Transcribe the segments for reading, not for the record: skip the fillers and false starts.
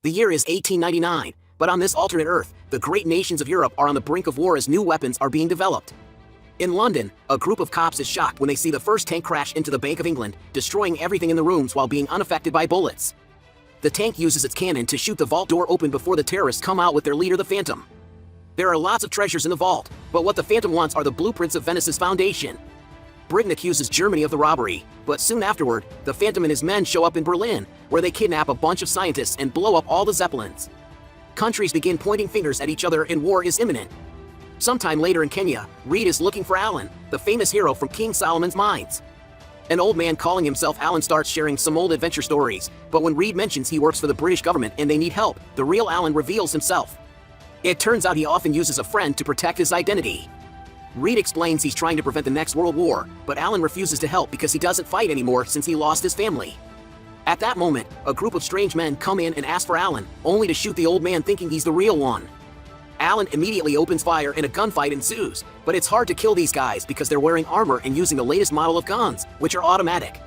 The year is 1899, but on this alternate Earth, the great nations of Europe are on the brink of war as new weapons are being developed. In London, a group of cops is shocked when they see the first tank crash into the Bank of England, destroying everything in the rooms while being unaffected by bullets. The tank uses its cannon to shoot the vault door open before the terrorists come out with their leader, the Phantom. There are lots of treasures in the vault, but what the Phantom wants are the blueprints of Venice's foundation. Britain accuses Germany of the robbery, but soon afterward, the Phantom and his men show up in Berlin, where they kidnap a bunch of scientists and blow up all the Zeppelins. Countries begin pointing fingers at each other and war is imminent. Sometime later in Kenya, Reed is looking for Alan, the famous hero from King Solomon's mines. An old man calling himself Alan starts sharing some old adventure stories, but when Reed mentions he works for the British government and they need help, the real Alan reveals himself. It turns out he often uses a friend to protect his identity. Reed explains he's trying to prevent the next world war, but Alan refuses to help because he doesn't fight anymore since he lost his family. At that moment, a group of strange men come in and ask for Alan, only to shoot the old man thinking he's the real one. Alan immediately opens fire and a gunfight ensues, but it's hard to kill these guys because they're wearing armor and using the latest model of guns, which are automatic.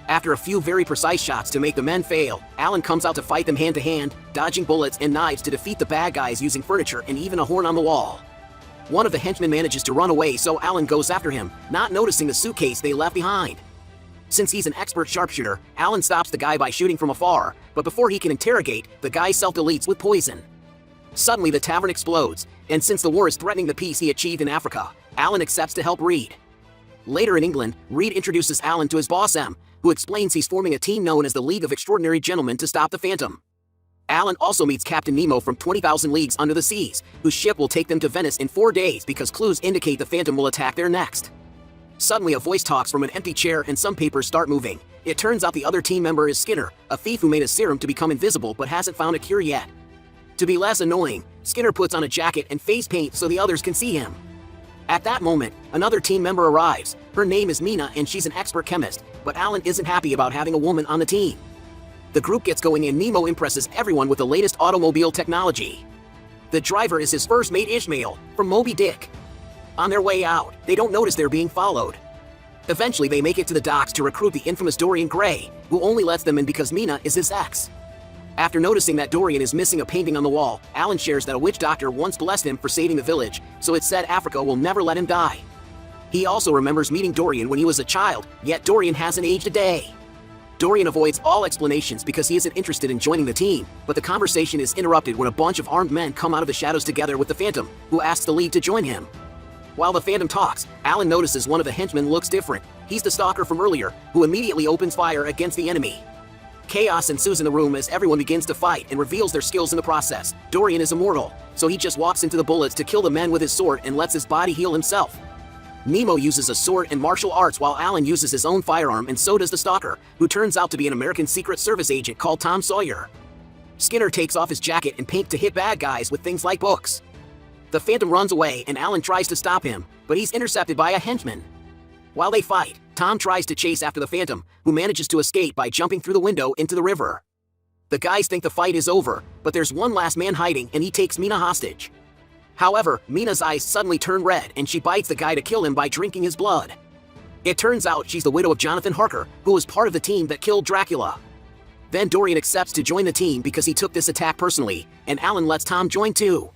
After a few very precise shots to make the men fail, Alan comes out to fight them hand to hand, dodging bullets and knives to defeat the bad guys using furniture and even a horn on the wall. One of the henchmen manages to run away, so Alan goes after him, not noticing the suitcase they left behind. Since he's an expert sharpshooter, Alan stops the guy by shooting from afar, but before he can interrogate, the guy self-deletes with poison. Suddenly the tavern explodes, and since the war is threatening the peace he achieved in Africa, Alan accepts to help Reed. Later in England, Reed introduces Alan to his boss M, who explains he's forming a team known as the League of Extraordinary Gentlemen to stop the Phantom. Alan also meets Captain Nemo from 20,000 Leagues Under the Seas, whose ship will take them to Venice in 4 days because clues indicate the Phantom will attack there next. Suddenly a voice talks from an empty chair and some papers start moving. It turns out the other team member is Skinner, a thief who made a serum to become invisible but hasn't found a cure yet. To be less annoying, Skinner puts on a jacket and face paint so the others can see him. At that moment, another team member arrives. Her name is Mina and she's an expert chemist, but Alan isn't happy about having a woman on the team. The group gets going and Nemo impresses everyone with the latest automobile technology. The driver is his first mate Ishmael, from Moby Dick. On their way out, they don't notice they're being followed. Eventually they make it to the docks to recruit the infamous Dorian Gray, who only lets them in because Mina is his ex. After noticing that Dorian is missing a painting on the wall, Alan shares that a witch doctor once blessed him for saving the village, so it's said Africa will never let him die. He also remembers meeting Dorian when he was a child, yet Dorian hasn't aged a day. Dorian avoids all explanations because he isn't interested in joining the team, but the conversation is interrupted when a bunch of armed men come out of the shadows together with the Phantom, who asks the League to join him. While the Phantom talks, Alan notices one of the henchmen looks different. He's the stalker from earlier, who immediately opens fire against the enemy. Chaos ensues in the room as everyone begins to fight and reveals their skills in the process. Dorian is immortal, so he just walks into the bullets to kill the men with his sword and lets his body heal himself. Nemo uses a sword and martial arts while Alan uses his own firearm, and so does the stalker, who turns out to be an American Secret Service agent called Tom Sawyer. Skinner takes off his jacket and paint to hit bad guys with things like books. The Phantom runs away and Alan tries to stop him, but he's intercepted by a henchman. While they fight, Tom tries to chase after the Phantom, who manages to escape by jumping through the window into the river. The guys think the fight is over, but there's one last man hiding and he takes Mina hostage. However, Mina's eyes suddenly turn red and she bites the guy to kill him by drinking his blood. It turns out she's the widow of Jonathan Harker, who was part of the team that killed Dracula. Then Dorian accepts to join the team because he took this attack personally, and Alan lets Tom join too.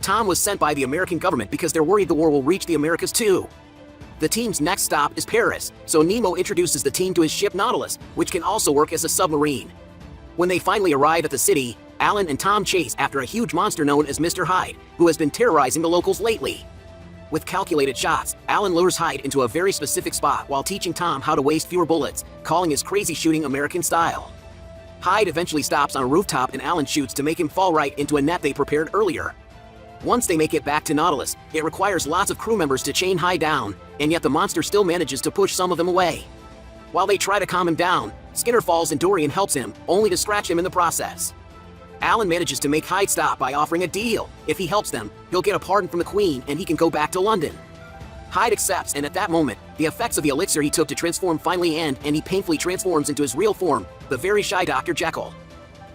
Tom was sent by the American government because they're worried the war will reach the Americas too. The team's next stop is Paris, so Nemo introduces the team to his ship Nautilus, which can also work as a submarine. When they finally arrive at the city, Alan and Tom chase after a huge monster known as Mr. Hyde, who has been terrorizing the locals lately. With calculated shots, Alan lures Hyde into a very specific spot while teaching Tom how to waste fewer bullets, calling his crazy shooting American style. Hyde eventually stops on a rooftop and Alan shoots to make him fall right into a net they prepared earlier. Once they make it back to Nautilus, it requires lots of crew members to chain Hyde down, and yet the monster still manages to push some of them away. While they try to calm him down, Skinner falls and Dorian helps him, only to scratch him in the process. Alan manages to make Hyde stop by offering a deal. If he helps them, he'll get a pardon from the Queen and he can go back to London. Hyde accepts, and at that moment, the effects of the elixir he took to transform finally end and he painfully transforms into his real form, the very shy Dr. Jekyll.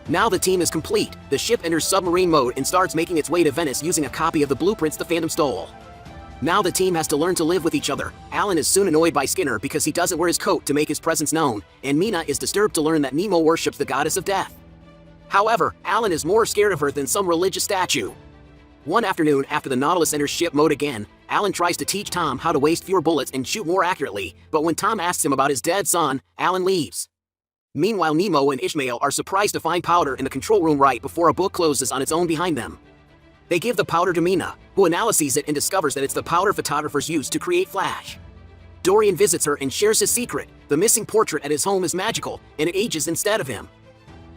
Now the team is complete. The ship enters submarine mode and starts making its way to Venice using a copy of the blueprints the Phantom stole. Now the team has to learn to live with each other. Alan is soon annoyed by Skinner because he doesn't wear his coat to make his presence known, and Mina is disturbed to learn that Nemo worships the goddess of death. However, Alan is more scared of her than some religious statue. One afternoon after the Nautilus enters ship mode again, Alan tries to teach Tom how to waste fewer bullets and shoot more accurately, but when Tom asks him about his dead son, Alan leaves. Meanwhile, Nemo and Ishmael are surprised to find powder in the control room right before a book closes on its own behind them. They give the powder to Mina, who analyzes it and discovers that it's the powder photographers use to create Flash. Dorian visits her and shares his secret: the missing portrait at his home is magical, and it ages instead of him.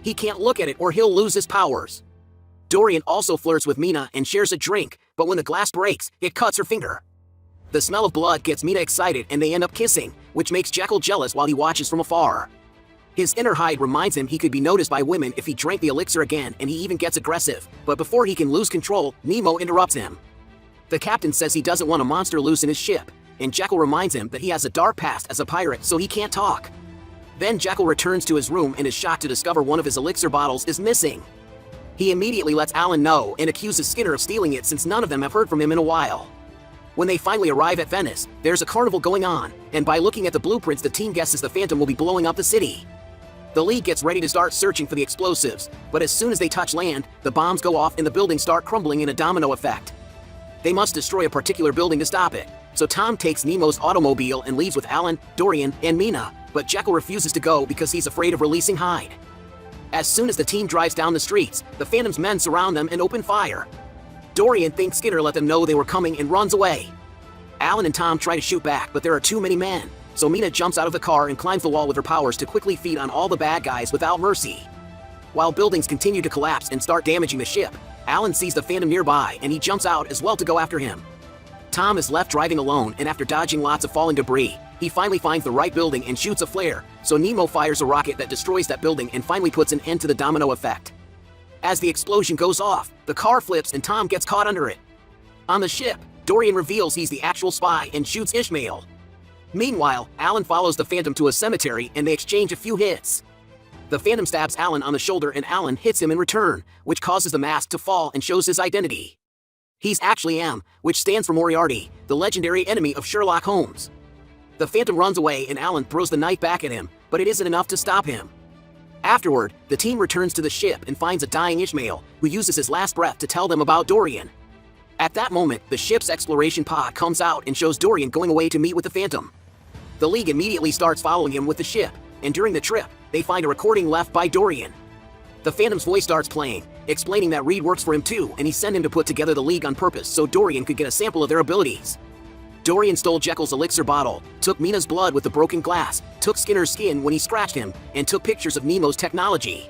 He can't look at it or he'll lose his powers. Dorian also flirts with Mina and shares a drink, but when the glass breaks, it cuts her finger. The smell of blood gets Mina excited and they end up kissing, which makes Jekyll jealous while he watches from afar. His inner hide reminds him he could be noticed by women if he drank the elixir again, and he even gets aggressive, but before he can lose control, Nemo interrupts him. The captain says he doesn't want a monster loose in his ship, and Jekyll reminds him that he has a dark past as a pirate, so he can't talk. Then Jekyll returns to his room and is shocked to discover one of his elixir bottles is missing. He immediately lets Alan know and accuses Skinner of stealing it since none of them have heard from him in a while. When they finally arrive at Venice, there's a carnival going on, and by looking at the blueprints the team guesses the Phantom will be blowing up the city. The League gets ready to start searching for the explosives, but as soon as they touch land, the bombs go off and the buildings start crumbling in a domino effect. They must destroy a particular building to stop it, so Tom takes Nemo's automobile and leaves with Alan, Dorian, and Mina, but Jekyll refuses to go because he's afraid of releasing Hyde. As soon as the team drives down the streets, the Phantom's men surround them and open fire. Dorian thinks Skinner let them know they were coming and runs away. Alan and Tom try to shoot back, but there are too many men, so Mina jumps out of the car and climbs the wall with her powers to quickly feed on all the bad guys without mercy. While buildings continue to collapse and start damaging the ship, Alan sees the Phantom nearby and he jumps out as well to go after him. Tom is left driving alone, and after dodging lots of falling debris, he finally finds the right building and shoots a flare, so Nemo fires a rocket that destroys that building and finally puts an end to the domino effect. As the explosion goes off, the car flips and Tom gets caught under it. On the ship, Dorian reveals he's the actual spy and shoots Ishmael. Meanwhile, Alan follows the Phantom to a cemetery and they exchange a few hits. The Phantom stabs Alan on the shoulder and Alan hits him in return, which causes the mask to fall and shows his identity. He's actually M, which stands for Moriarty, the legendary enemy of Sherlock Holmes. The Phantom runs away and Alan throws the knife back at him, but it isn't enough to stop him. Afterward, the team returns to the ship and finds a dying Ishmael, who uses his last breath to tell them about Dorian. At that moment, the ship's exploration pod comes out and shows Dorian going away to meet with the Phantom. The League immediately starts following him with the ship, and during the trip, they find a recording left by Dorian. The Phantom's voice starts playing, explaining that Reed works for him too, and he sent him to put together the League on purpose so Dorian could get a sample of their abilities. Dorian stole Jekyll's elixir bottle, took Mina's blood with the broken glass, took Skinner's skin when he scratched him, and took pictures of Nemo's technology.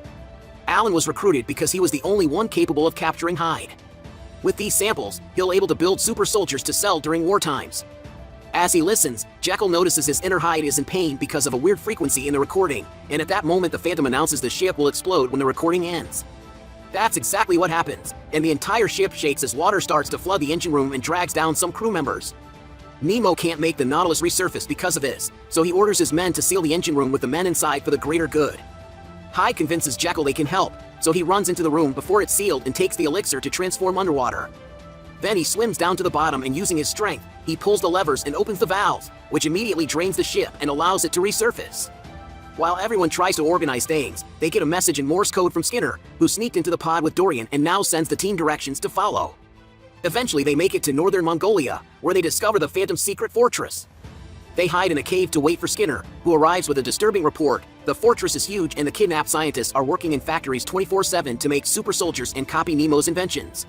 Alan was recruited because he was the only one capable of capturing Hyde. With these samples, he'll able to build super soldiers to sell during war times. As he listens, Jekyll notices his inner Hyde is in pain because of a weird frequency in the recording, and at that moment the Phantom announces the ship will explode when the recording ends. That's exactly what happens, and the entire ship shakes as water starts to flood the engine room and drags down some crew members. Nemo can't make the Nautilus resurface because of this, so he orders his men to seal the engine room with the men inside for the greater good. Hyde convinces Jekyll they can help, so he runs into the room before it's sealed and takes the elixir to transform underwater. Then he swims down to the bottom and using his strength, he pulls the levers and opens the valves, which immediately drains the ship and allows it to resurface. While everyone tries to organize things, they get a message in Morse code from Skinner, who sneaked into the pod with Dorian and now sends the team directions to follow. Eventually they make it to northern Mongolia, where they discover the Phantom's secret fortress. They hide in a cave to wait for Skinner, who arrives with a disturbing report. The fortress is huge and the kidnapped scientists are working in factories 24/7 to make super soldiers and copy Nemo's inventions.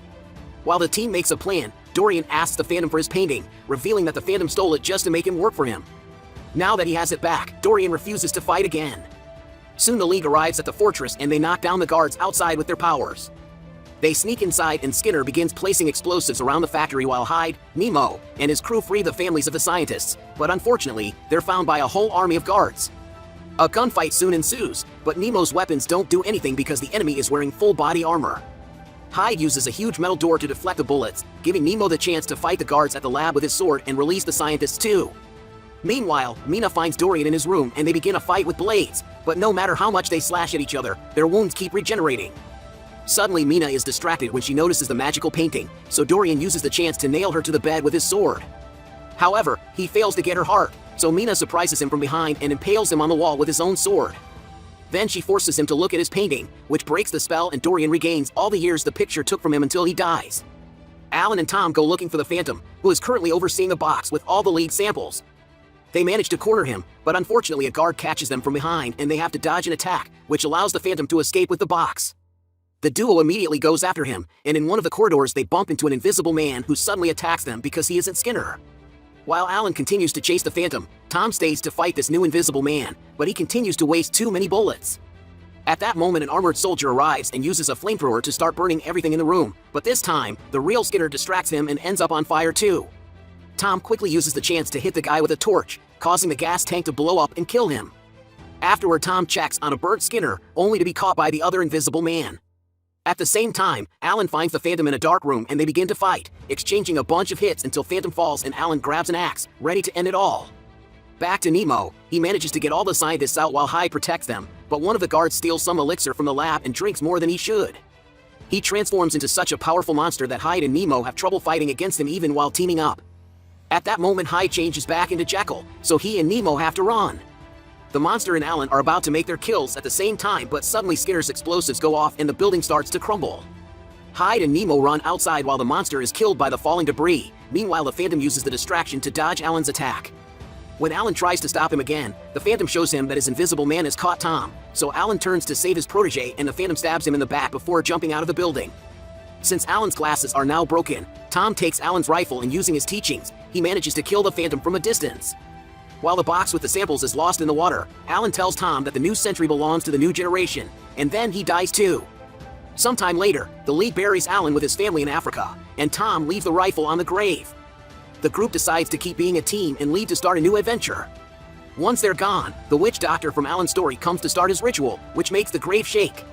While the team makes a plan, Dorian asks the Phantom for his painting, revealing that the Phantom stole it just to make him work for him. Now that he has it back, Dorian refuses to fight again. Soon the League arrives at the fortress and they knock down the guards outside with their powers. They sneak inside and Skinner begins placing explosives around the factory while Hyde, Nemo, and his crew free the families of the scientists, but unfortunately, they're found by a whole army of guards. A gunfight soon ensues, but Nemo's weapons don't do anything because the enemy is wearing full body armor. Hyde uses a huge metal door to deflect the bullets, giving Nemo the chance to fight the guards at the lab with his sword and release the scientists too. Meanwhile, Mina finds Dorian in his room and they begin a fight with blades, but no matter how much they slash at each other, their wounds keep regenerating. Suddenly Mina is distracted when she notices the magical painting, so Dorian uses the chance to nail her to the bed with his sword. However, he fails to get her heart, so Mina surprises him from behind and impales him on the wall with his own sword. Then she forces him to look at his painting, which breaks the spell, and Dorian regains all the years the picture took from him until he dies. Alan and Tom go looking for the Phantom, who is currently overseeing a box with all the lead samples. They manage to corner him, but unfortunately a guard catches them from behind and they have to dodge an attack, which allows the Phantom to escape with the box. The duo immediately goes after him, and in one of the corridors they bump into an invisible man who suddenly attacks them because he isn't Skinner. While Alan continues to chase the Phantom, Tom stays to fight this new invisible man, but he continues to waste too many bullets. At that moment an armored soldier arrives and uses a flamethrower to start burning everything in the room, but this time, the real Skinner distracts him and ends up on fire too. Tom quickly uses the chance to hit the guy with a torch, causing the gas tank to blow up and kill him. Afterward, Tom checks on a burnt Skinner, only to be caught by the other invisible man. At the same time, Alan finds the Phantom in a dark room and they begin to fight, exchanging a bunch of hits until Phantom falls and Alan grabs an axe, ready to end it all. Back to Nemo, he manages to get all the scientists out while Hyde protects them, but one of the guards steals some elixir from the lab and drinks more than he should. He transforms into such a powerful monster that Hyde and Nemo have trouble fighting against him even while teaming up. At that moment Hyde changes back into Jekyll, so he and Nemo have to run. The monster and Alan are about to make their kills at the same time, but suddenly Skinner's explosives go off and the building starts to crumble. Hyde and Nemo run outside while the monster is killed by the falling debris. Meanwhile, the Phantom uses the distraction to dodge Alan's attack. When Alan tries to stop him again, the Phantom shows him that his invisible man has caught Tom, so Alan turns to save his protege and the Phantom stabs him in the back before jumping out of the building. Since Alan's glasses are now broken, Tom takes Alan's rifle and using his teachings, he manages to kill the Phantom from a distance. While the box with the samples is lost in the water, Alan tells Tom that the new century belongs to the new generation, and then he dies too. Sometime later, the lead buries Alan with his family in Africa, and Tom leaves the rifle on the grave. The group decides to keep being a team and leave to start a new adventure. Once they're gone, the witch doctor from Alan's story comes to start his ritual, which makes the grave shake.